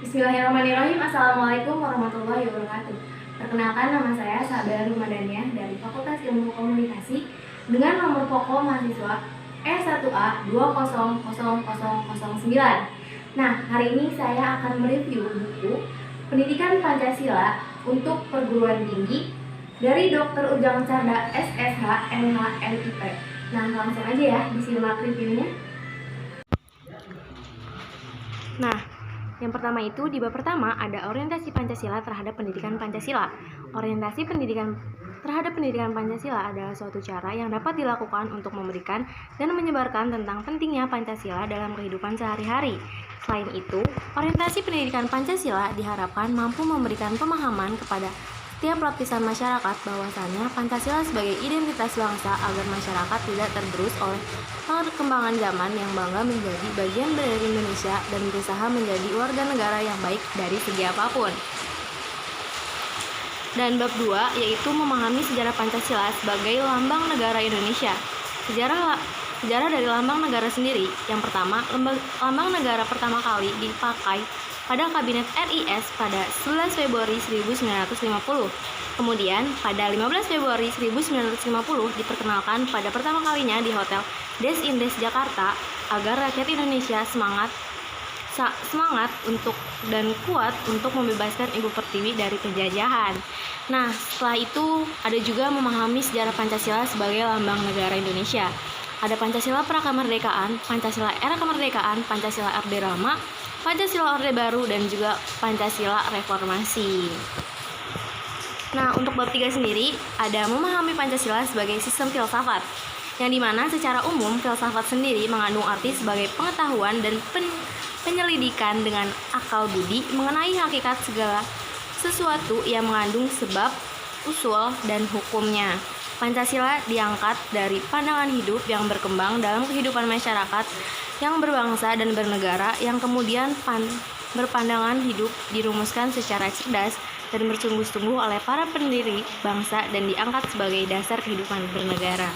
Bismillahirrahmanirrahim. Assalamualaikum warahmatullahi wabarakatuh. Perkenalkan, nama saya Sabda Rumadaniah dari Fakultas Ilmu Komunikasi dengan nomor pokok mahasiswa E1A200009. Nah, hari ini saya akan mereview buku Pendidikan Pancasila untuk Perguruan Tinggi dari Dr. Ujang Carda SSH MH MIP. Nah, langsung aja ya disimak reviewnya. Nah, yang pertama itu di bab pertama ada orientasi Pancasila terhadap pendidikan Pancasila. Orientasi pendidikan terhadap pendidikan Pancasila adalah suatu cara yang dapat dilakukan untuk memberikan dan menyebarkan tentang pentingnya Pancasila dalam kehidupan sehari-hari. Selain itu, orientasi pendidikan Pancasila diharapkan mampu memberikan pemahaman kepada setiap lapisan masyarakat bahwasannya Pancasila sebagai identitas bangsa agar masyarakat tidak tergerus oleh perkembangan zaman yang bangga menjadi bagian dari Indonesia dan berusaha menjadi warga negara yang baik dari segi apapun. Dan bab 2 yaitu memahami sejarah Pancasila sebagai lambang negara Indonesia. Sejarah dari lambang negara sendiri. Yang pertama, lambang negara pertama kali dipakai pada Kabinet RIS pada 11 Februari 1950. Kemudian pada 15 Februari 1950 diperkenalkan pada pertama kalinya di Hotel Des Indes Jakarta agar rakyat Indonesia semangat untuk dan kuat untuk membebaskan Ibu Pertiwi dari penjajahan. Nah, setelah itu ada juga memahami sejarah Pancasila sebagai lambang negara Indonesia. Ada Pancasila Prakemerdekaan, Pancasila Era Kemerdekaan, Pancasila Orde Lama, Pancasila Orde Baru, dan juga Pancasila Reformasi. Nah, untuk bab 3 sendiri ada memahami Pancasila sebagai sistem filsafat, yang dimana secara umum filsafat sendiri mengandung arti sebagai pengetahuan dan penyelidikan dengan akal budi mengenai hakikat segala sesuatu yang mengandung sebab, usul, dan hukumnya. Pancasila diangkat dari pandangan hidup yang berkembang dalam kehidupan masyarakat yang berbangsa dan bernegara yang kemudian berpandangan hidup dirumuskan secara cerdas dan bersungguh-sungguh oleh para pendiri bangsa dan diangkat sebagai dasar kehidupan bernegara.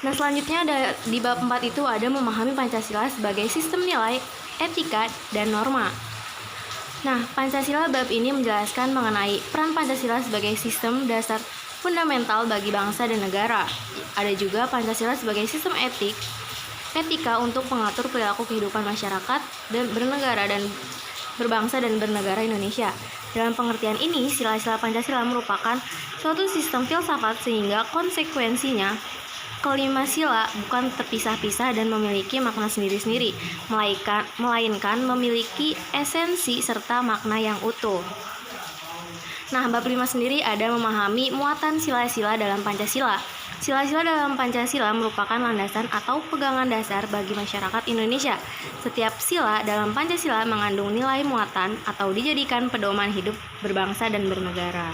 Nah, selanjutnya di bab 4 itu ada memahami Pancasila sebagai sistem nilai, etika, dan norma. Nah, Pancasila bab ini menjelaskan mengenai peran Pancasila sebagai sistem dasar fundamental bagi bangsa dan negara. Ada juga Pancasila sebagai sistem etika untuk mengatur perilaku kehidupan masyarakat dan bernegara dan berbangsa dan bernegara Indonesia. Dalam pengertian ini, sila-sila Pancasila merupakan suatu sistem filsafat sehingga konsekuensinya kelima sila bukan terpisah-pisah dan memiliki makna sendiri-sendiri, melainkan memiliki esensi serta makna yang utuh. Nah, bab 5 sendiri ada memahami muatan sila-sila dalam Pancasila. Sila-sila dalam Pancasila merupakan landasan atau pegangan dasar bagi masyarakat Indonesia. Setiap sila dalam Pancasila mengandung nilai muatan atau dijadikan pedoman hidup berbangsa dan bernegara.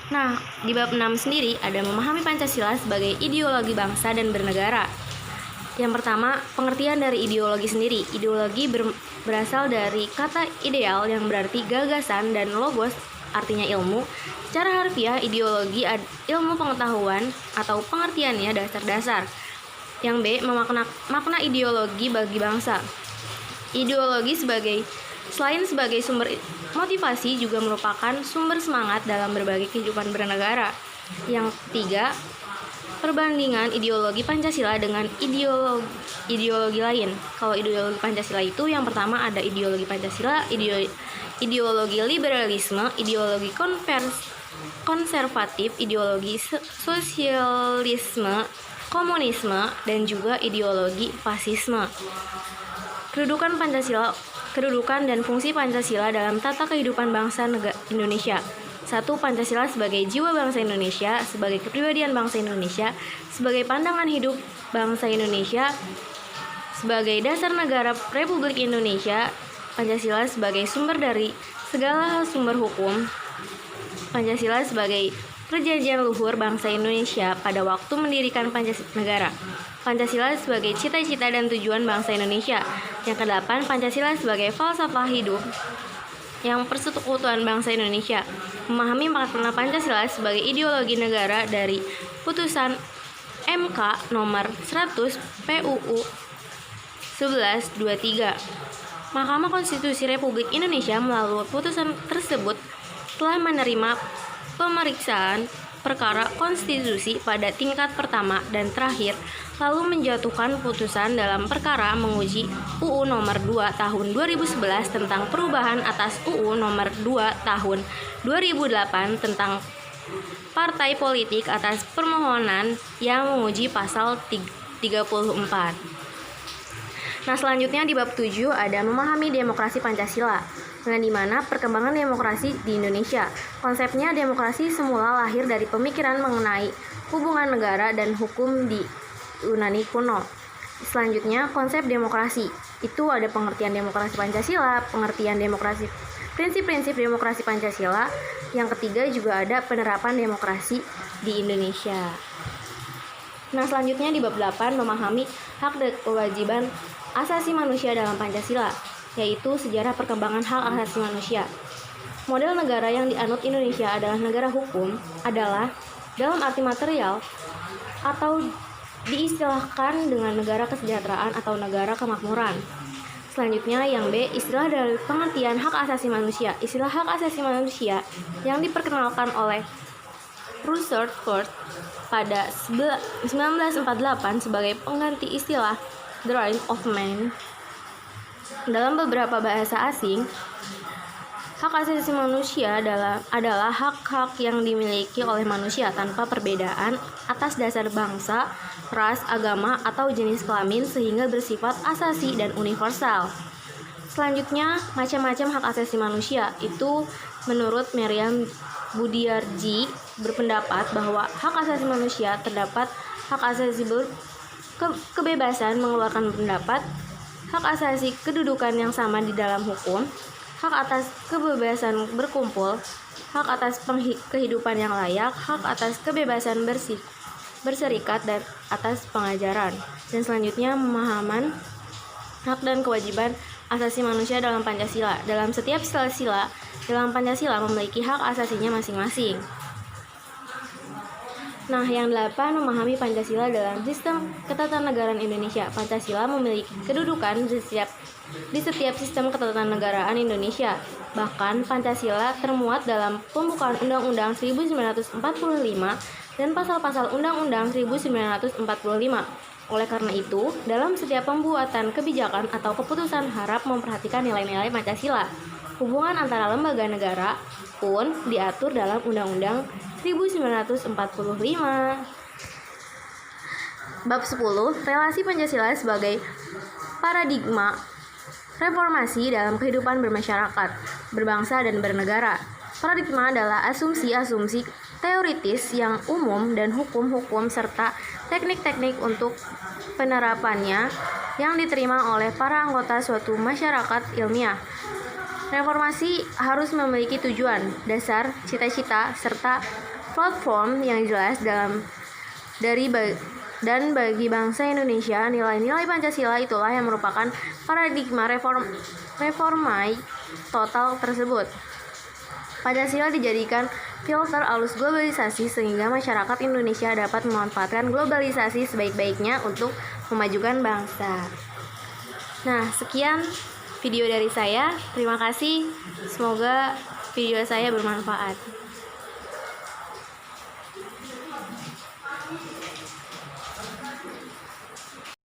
Nah, di bab 6 sendiri ada memahami Pancasila sebagai ideologi bangsa dan bernegara. Yang pertama, pengertian dari ideologi sendiri. Ideologi berasal dari kata ideal yang berarti gagasan dan logos artinya ilmu. Secara harfiah, ideologi ilmu pengetahuan atau pengertiannya dasar-dasar. Yang B, makna ideologi bagi bangsa. Ideologi selain sebagai sumber motivasi juga merupakan sumber semangat dalam berbagai kehidupan bernegara. Yang ketiga, perbandingan ideologi Pancasila dengan ideologi lain. Kalau ideologi Pancasila itu yang pertama ada ideologi Pancasila, ideologi liberalisme, ideologi konservatif, ideologi sosialisme, komunisme, dan juga ideologi fasisme. Kedudukan dan fungsi Pancasila dalam tata kehidupan bangsa Indonesia. 1. Pancasila sebagai jiwa bangsa Indonesia, sebagai kepribadian bangsa Indonesia, sebagai pandangan hidup bangsa Indonesia, sebagai dasar negara Republik Indonesia. Pancasila sebagai sumber dari segala sumber hukum. Pancasila sebagai perjanjian luhur bangsa Indonesia pada waktu mendirikan negara. Pancasila sebagai cita-cita dan tujuan bangsa Indonesia. Yang ke-8, Pancasila sebagai falsafah hidup yang persekutuan bangsa Indonesia. Memahami makna Pancasila sebagai ideologi negara dari putusan MK nomor 100 PUU 1123. Mahkamah Konstitusi Republik Indonesia melalui putusan tersebut telah menerima pemeriksaan perkara konstitusi pada tingkat pertama dan terakhir, lalu menjatuhkan putusan dalam perkara menguji UU Nomor 2 Tahun 2011 tentang perubahan atas UU Nomor 2 Tahun 2008 tentang partai politik atas permohonan yang menguji pasal 34. Nah, selanjutnya di bab 7 ada memahami demokrasi Pancasila, dengan dimana perkembangan demokrasi di Indonesia. Konsepnya demokrasi semula lahir dari pemikiran mengenai hubungan negara dan hukum di Yunani kuno. Selanjutnya, konsep demokrasi. Itu ada pengertian demokrasi Pancasila, pengertian demokrasi, prinsip-prinsip demokrasi Pancasila. Yang ketiga juga ada penerapan demokrasi di Indonesia. Nah, selanjutnya di bab 8 memahami hak dan kewajiban asasi manusia dalam Pancasila, yaitu sejarah perkembangan hak asasi manusia. Model negara yang dianut Indonesia adalah negara hukum, adalah dalam arti material atau diistilahkan dengan negara kesejahteraan atau negara kemakmuran. Selanjutnya yang B, istilah dari pengertian hak asasi manusia. Istilah hak asasi manusia yang diperkenalkan oleh Rutherford pada 1948 sebagai pengganti istilah The Right of Man. Dalam beberapa bahasa asing, hak asasi manusia adalah hak-hak yang dimiliki oleh manusia tanpa perbedaan atas dasar bangsa, ras, agama, atau jenis kelamin sehingga bersifat asasi dan universal. Selanjutnya, macam-macam hak asasi manusia. Itu menurut Meriam Budiarji berpendapat bahwa hak asasi manusia terdapat hak asasi kebebasan mengeluarkan pendapat, hak asasi kedudukan yang sama di dalam hukum, hak atas kebebasan berkumpul, hak atas kehidupan yang layak, hak atas kebebasan berserikat dan atas pengajaran. Dan selanjutnya pemahaman hak dan kewajiban asasi manusia dalam Pancasila. Dalam setiap sila dalam Pancasila memiliki hak asasinya masing-masing. Nah, yang 8 memahami Pancasila dalam sistem ketatanegaraan Indonesia. Pancasila memiliki kedudukan di setiap sistem ketatanegaraan Indonesia. Bahkan Pancasila termuat dalam pembukaan Undang-Undang 1945 dan pasal-pasal Undang-Undang 1945. Oleh karena itu, dalam setiap pembuatan kebijakan atau keputusan harap memperhatikan nilai-nilai Pancasila. Hubungan antara lembaga negara pun diatur dalam Undang-Undang 1945. Bab 10, relasi Pancasila sebagai paradigma reformasi dalam kehidupan bermasyarakat, berbangsa dan bernegara. Paradigma adalah asumsi-asumsi teoritis yang umum dan hukum-hukum serta teknik-teknik untuk penerapannya yang diterima oleh para anggota suatu masyarakat ilmiah. Reformasi harus memiliki tujuan, dasar, cita-cita, serta platform yang jelas dan bagi bangsa Indonesia, nilai-nilai Pancasila itulah yang merupakan paradigma reformasi total tersebut. Pancasila dijadikan filter arus globalisasi sehingga masyarakat Indonesia dapat memanfaatkan globalisasi sebaik-baiknya untuk memajukan bangsa. Nah, sekian video dari saya. Terima kasih. Semoga video saya bermanfaat.